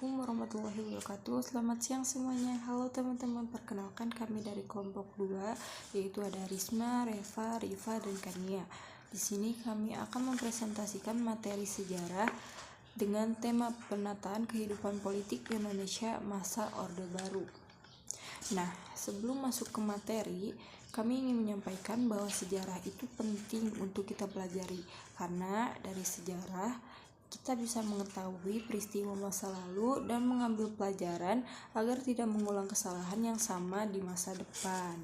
Assalamualaikum warahmatullahi wabarakatuh. Selamat siang semuanya. Halo teman-teman, perkenalkan kami dari kelompok 2, yaitu ada Risma, Reva, Riva, dan Kania. Di sini kami akan mempresentasikan materi sejarah dengan tema penataan kehidupan politik Indonesia masa Orde Baru. Nah, sebelum masuk ke materi, kami ingin menyampaikan bahwa sejarah itu penting untuk kita pelajari, karena dari sejarah kita bisa mengetahui peristiwa masa lalu dan mengambil pelajaran agar tidak mengulang kesalahan yang sama di masa depan.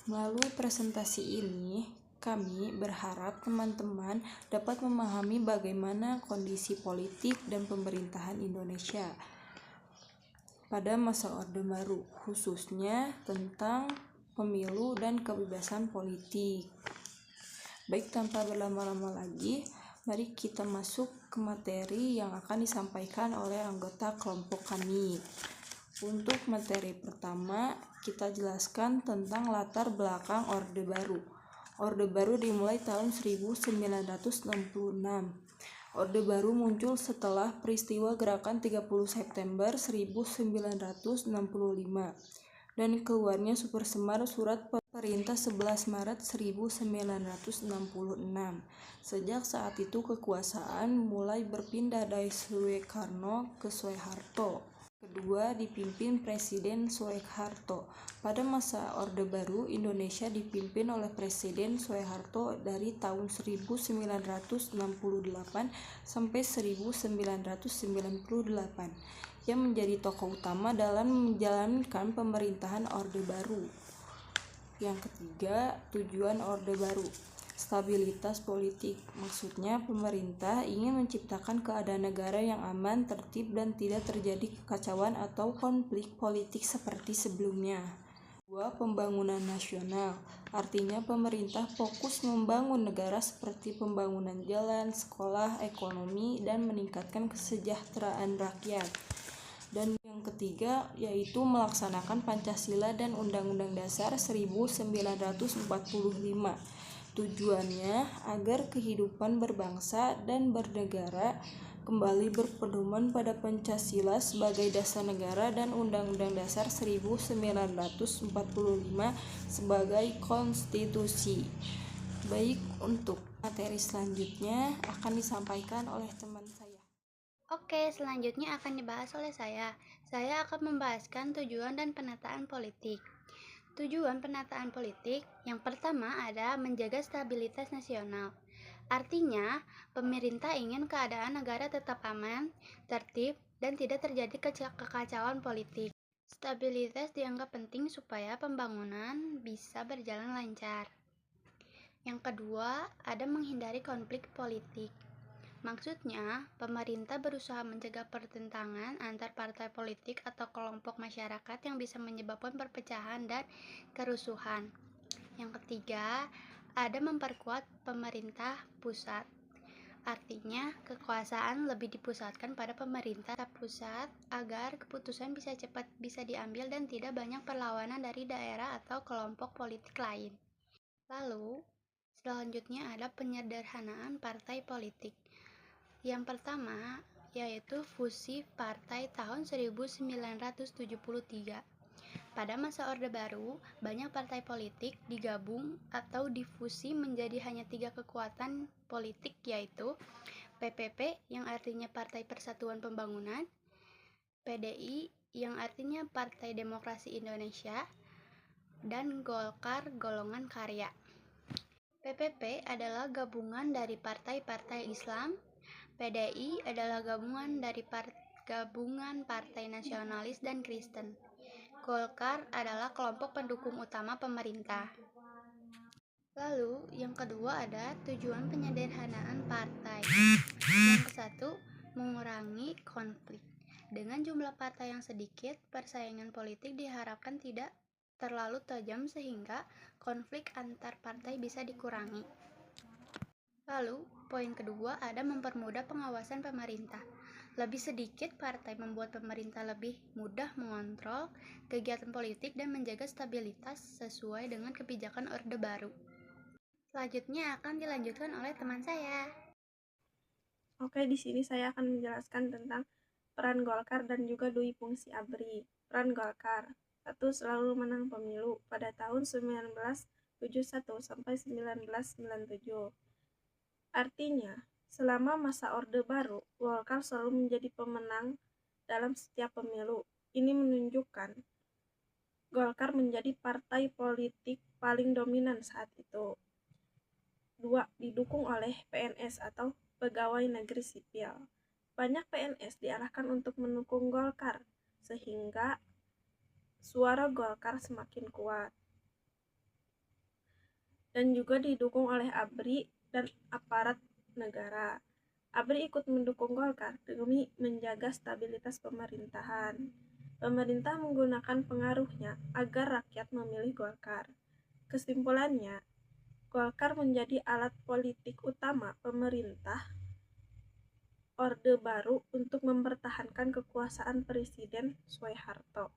Melalui presentasi ini, kami berharap teman-teman dapat memahami bagaimana kondisi politik dan pemerintahan Indonesia pada masa Orde Baru, khususnya tentang pemilu dan kebebasan politik. Baik, tanpa berlama-lama lagi, mari kita masuk ke materi yang akan disampaikan oleh anggota kelompok kami. Untuk materi pertama, kita jelaskan tentang latar belakang Orde Baru. Orde Baru dimulai tahun 1966. Orde Baru muncul setelah peristiwa gerakan 30 September 1965 dan keluarnya Super Semar Surat Perintah 11 Maret 1966. Sejak saat itu kekuasaan mulai berpindah dari Soekarno ke Soeharto. Kedua dipimpin Presiden Soeharto. Pada masa Orde Baru, Indonesia dipimpin oleh Presiden Soeharto dari tahun 1968 sampai 1998. Yang menjadi tokoh utama dalam menjalankan pemerintahan Orde Baru. Yang ketiga, tujuan Orde Baru. Stabilitas politik, maksudnya pemerintah ingin menciptakan keadaan negara yang aman, tertib, dan tidak terjadi kekacauan atau konflik politik seperti sebelumnya. Dua, pembangunan nasional, artinya pemerintah fokus membangun negara seperti pembangunan jalan, sekolah, ekonomi, dan meningkatkan kesejahteraan rakyat. Dan yang ketiga yaitu melaksanakan Pancasila dan Undang-Undang Dasar 1945. Tujuannya agar kehidupan berbangsa dan bernegara kembali berpedoman pada Pancasila sebagai dasar negara dan Undang-Undang Dasar 1945 sebagai konstitusi. Baik, untuk materi selanjutnya akan disampaikan oleh teman saya. Oke, selanjutnya akan dibahas oleh saya. Saya akan membahaskan tujuan dan penataan politik. Tujuan penataan politik yang pertama ada menjaga stabilitas nasional. Artinya, pemerintah ingin keadaan negara tetap aman, tertib, dan tidak terjadi kekacauan politik. Stabilitas dianggap penting supaya pembangunan bisa berjalan lancar. Yang kedua, ada menghindari konflik politik. Maksudnya, pemerintah berusaha mencegah pertentangan antar partai politik atau kelompok masyarakat yang bisa menyebabkan perpecahan dan kerusuhan. Yang ketiga, ada memperkuat pemerintah pusat. Artinya, kekuasaan lebih dipusatkan pada pemerintah pusat agar keputusan cepat bisa diambil dan tidak banyak perlawanan dari daerah atau kelompok politik lain. Lalu, selanjutnya ada penyederhanaan partai politik. Yang pertama yaitu fusi partai tahun 1973. Pada masa Orde Baru, banyak partai politik digabung atau difusi menjadi hanya 3 kekuatan politik, yaitu PPP yang artinya Partai Persatuan Pembangunan, PDI yang artinya Partai Demokrasi Indonesia, dan Golkar golongan karya. PPP adalah gabungan dari partai-partai Islam. PDI adalah gabungan dari gabungan partai nasionalis dan Kristen. Golkar adalah kelompok pendukung utama pemerintah. Lalu, yang kedua ada tujuan penyederhanaan partai. Yang kesatu, mengurangi konflik. Dengan jumlah partai yang sedikit, persaingan politik diharapkan tidak terlalu tajam sehingga konflik antar partai bisa dikurangi. Lalu, poin kedua ada mempermudah pengawasan pemerintah. Lebih sedikit partai membuat pemerintah lebih mudah mengontrol kegiatan politik dan menjaga stabilitas sesuai dengan kebijakan Orde Baru. Selanjutnya akan dilanjutkan oleh teman saya. Oke, di sini saya akan menjelaskan tentang Peran Golkar dan juga dui fungsi ABRI. Peran Golkar. 1. Selalu menang pemilu pada tahun 1971 sampai 1997. Artinya, selama masa Orde Baru, Golkar selalu menjadi pemenang dalam setiap pemilu. Ini menunjukkan Golkar menjadi partai politik paling dominan saat itu. 2. Didukung oleh PNS atau pegawai negeri sipil. Banyak PNS diarahkan untuk mendukung Golkar, sehingga suara Golkar semakin kuat. Dan juga didukung oleh ABRI dan aparat negara. ABRI ikut mendukung Golkar demi menjaga stabilitas pemerintahan. Pemerintah menggunakan pengaruhnya agar rakyat memilih Golkar. Kesimpulannya, Golkar menjadi alat politik utama pemerintah Orde Baru untuk mempertahankan kekuasaan Presiden Soeharto.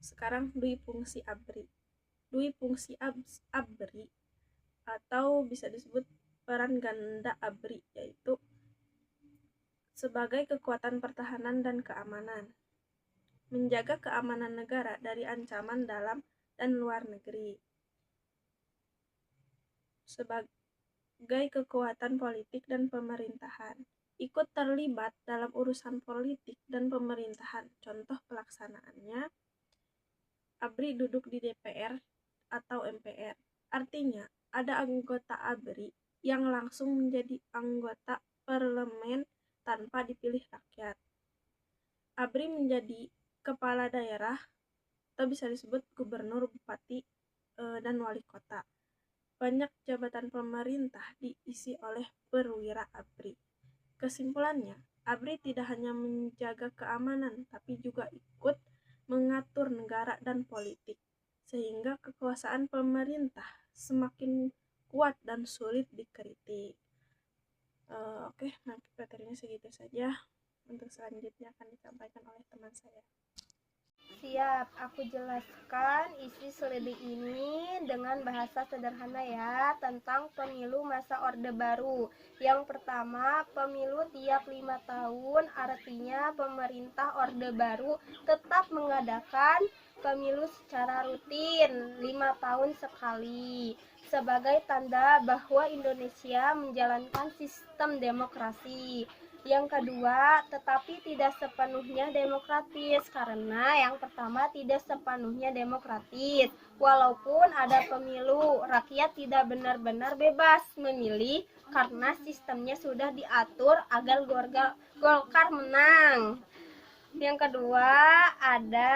Sekarang dui fungsi ABRI. Dui fungsi ABRI atau bisa disebut peran ganda ABRI, yaitu sebagai kekuatan pertahanan dan keamanan, menjaga keamanan negara dari ancaman dalam dan luar negeri, sebagai kekuatan politik dan pemerintahan, ikut terlibat dalam urusan politik dan pemerintahan. Contoh pelaksanaannya, ABRI duduk di DPR atau MPR. Artinya, ada anggota ABRI yang langsung menjadi anggota parlemen tanpa dipilih rakyat. ABRI menjadi kepala daerah atau bisa disebut gubernur, bupati, dan wali kota. Banyak jabatan pemerintah diisi oleh perwira ABRI. Kesimpulannya, ABRI tidak hanya menjaga keamanan, tapi juga ikut mengatur negara dan politik, sehingga kekuasaan pemerintah semakin kuat dan sulit dikritik. Oke, materinya segitu saja. Untuk selanjutnya akan disampaikan oleh teman saya. Siap, aku jelaskan isi studi ini dengan bahasa sederhana ya, tentang pemilu masa Orde Baru. Yang pertama, pemilu tiap 5 tahun, artinya pemerintah Orde Baru tetap mengadakan pemilu secara rutin 5 tahun sekali, sebagai tanda bahwa Indonesia menjalankan sistem demokrasi. Yang kedua, tetapi tidak sepenuhnya demokratis, karena yang pertama tidak sepenuhnya demokratis. Walaupun ada pemilu, rakyat tidak benar-benar bebas memilih karena sistemnya sudah diatur agar Golkar menang. Yang kedua, ada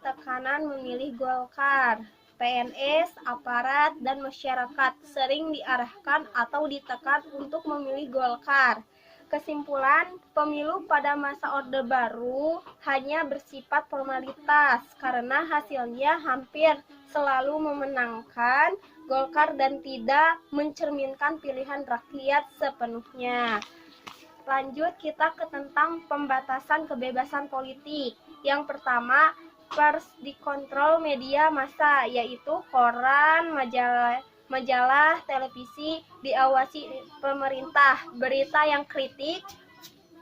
tekanan memilih Golkar. PNS, aparat, dan masyarakat sering diarahkan atau ditekan untuk memilih Golkar. Kesimpulan, pemilu pada masa Orde Baru hanya bersifat formalitas karena hasilnya hampir selalu memenangkan Golkar dan tidak mencerminkan pilihan rakyat sepenuhnya. Lanjut kita ke tentang pembatasan kebebasan politik. Yang pertama, pers dikontrol media massa, yaitu koran, majalah, televisi diawasi pemerintah. Berita yang kritik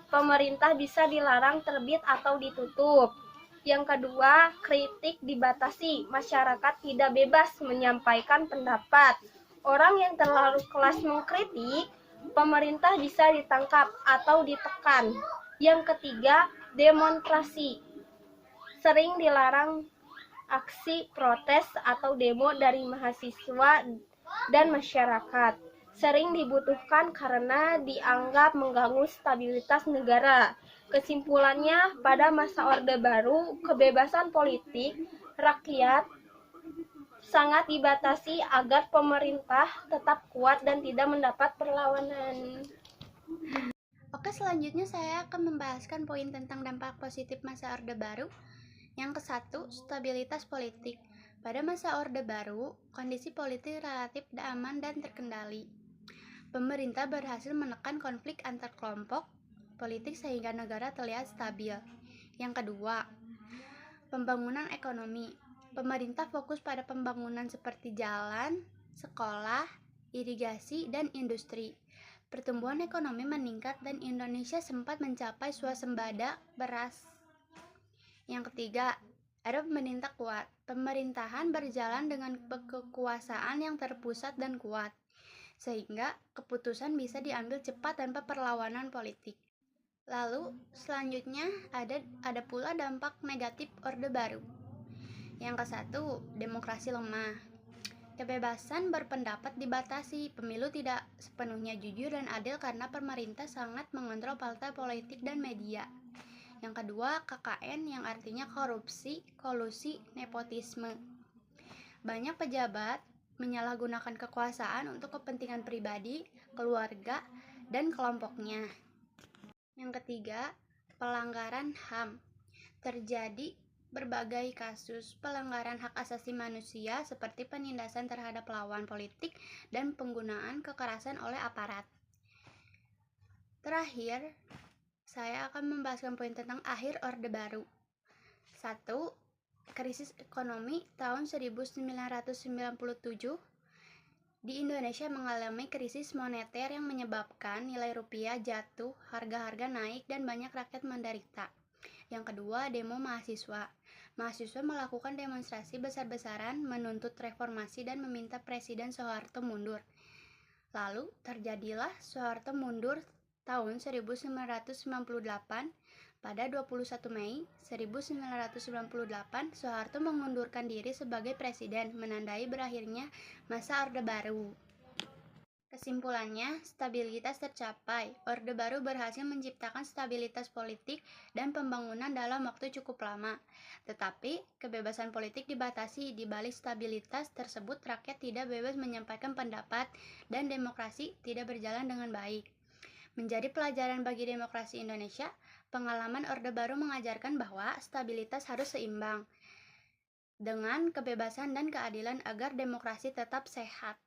pemerintah bisa dilarang terbit atau ditutup. Yang kedua, kritik dibatasi. Masyarakat tidak bebas menyampaikan pendapat. Orang yang terlalu keras mengkritik pemerintah bisa ditangkap atau ditekan. Yang ketiga, demonstrasi. Sering dilarang aksi protes atau demo dari mahasiswa dan masyarakat. Sering dibutuhkan karena dianggap mengganggu stabilitas negara. Kesimpulannya, pada masa Orde Baru, kebebasan politik rakyat sangat dibatasi agar pemerintah tetap kuat dan tidak mendapat perlawanan. Oke, selanjutnya saya akan membahaskan poin tentang dampak positif masa Orde Baru. Yang ke-1, stabilitas politik. Pada masa Orde Baru, kondisi politik relatif aman dan terkendali. Pemerintah berhasil menekan konflik antar kelompok politik sehingga negara terlihat stabil. Yang kedua, pembangunan ekonomi. Pemerintah fokus pada pembangunan seperti jalan, sekolah, irigasi, dan industri. pertumbuhan ekonomi meningkat dan Indonesia sempat mencapai swasembada beras. Yang ketiga, ada pemerintah kuat. Pemerintahan berjalan dengan kekuasaan yang terpusat dan kuat, sehingga keputusan bisa diambil cepat tanpa perlawanan politik. Lalu selanjutnya ada pula dampak negatif Orde Baru. Yang ke-1, demokrasi lemah. Kebebasan berpendapat dibatasi, pemilu tidak sepenuhnya jujur dan adil karena pemerintah sangat mengontrol partai politik dan media. Yang kedua, KKN yang artinya korupsi, kolusi, nepotisme. Banyak pejabat menyalahgunakan kekuasaan untuk kepentingan pribadi, keluarga, dan kelompoknya. Yang ketiga, pelanggaran HAM. Terjadi berbagai kasus pelanggaran hak asasi manusia seperti penindasan terhadap lawan politik dan penggunaan kekerasan oleh aparat. Terakhir, saya akan membahaskan poin tentang akhir Orde Baru. 1. Krisis ekonomi tahun 1997. Di Indonesia mengalami krisis moneter yang menyebabkan nilai rupiah jatuh, harga-harga naik, dan banyak rakyat menderita. Yang kedua, demo mahasiswa. Mahasiswa melakukan demonstrasi besar-besaran menuntut reformasi dan meminta Presiden Soeharto mundur. Lalu terjadilah Soeharto mundur tahun 1998. Pada 21 Mei 1998, Soeharto mengundurkan diri sebagai presiden, menandai berakhirnya masa Orde Baru. Kesimpulannya, stabilitas tercapai. Orde Baru berhasil menciptakan stabilitas politik dan pembangunan dalam waktu cukup lama. Tetapi, kebebasan politik dibatasi. Di balik stabilitas tersebut, rakyat tidak bebas menyampaikan pendapat dan demokrasi tidak berjalan dengan baik. Menjadi pelajaran bagi demokrasi Indonesia, pengalaman Orde Baru mengajarkan bahwa stabilitas harus seimbang dengan kebebasan dan keadilan agar demokrasi tetap sehat.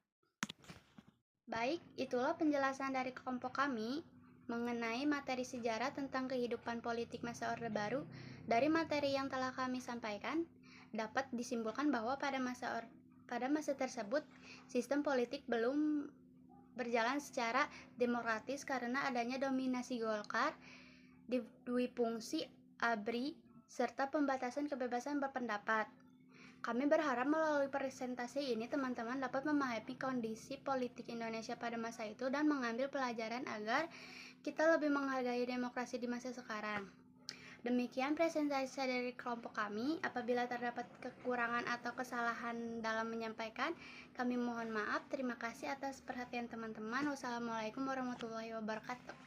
Baik, itulah penjelasan dari kelompok kami mengenai materi sejarah tentang kehidupan politik masa Orde Baru. Dari materi yang telah kami sampaikan, dapat disimpulkan bahwa pada masa tersebut, sistem politik belum berjalan secara demokratis karena adanya dominasi Golkar, duifungsi ABRI, serta pembatasan kebebasan berpendapat. Kami berharap melalui presentasi ini teman-teman dapat memahami kondisi politik Indonesia pada masa itu dan mengambil pelajaran agar kita lebih menghargai demokrasi di masa sekarang. Demikian presentasi dari kelompok kami. Apabila terdapat kekurangan atau kesalahan dalam menyampaikan, kami mohon maaf. Terima kasih atas perhatian teman-teman. Wassalamualaikum warahmatullahi wabarakatuh.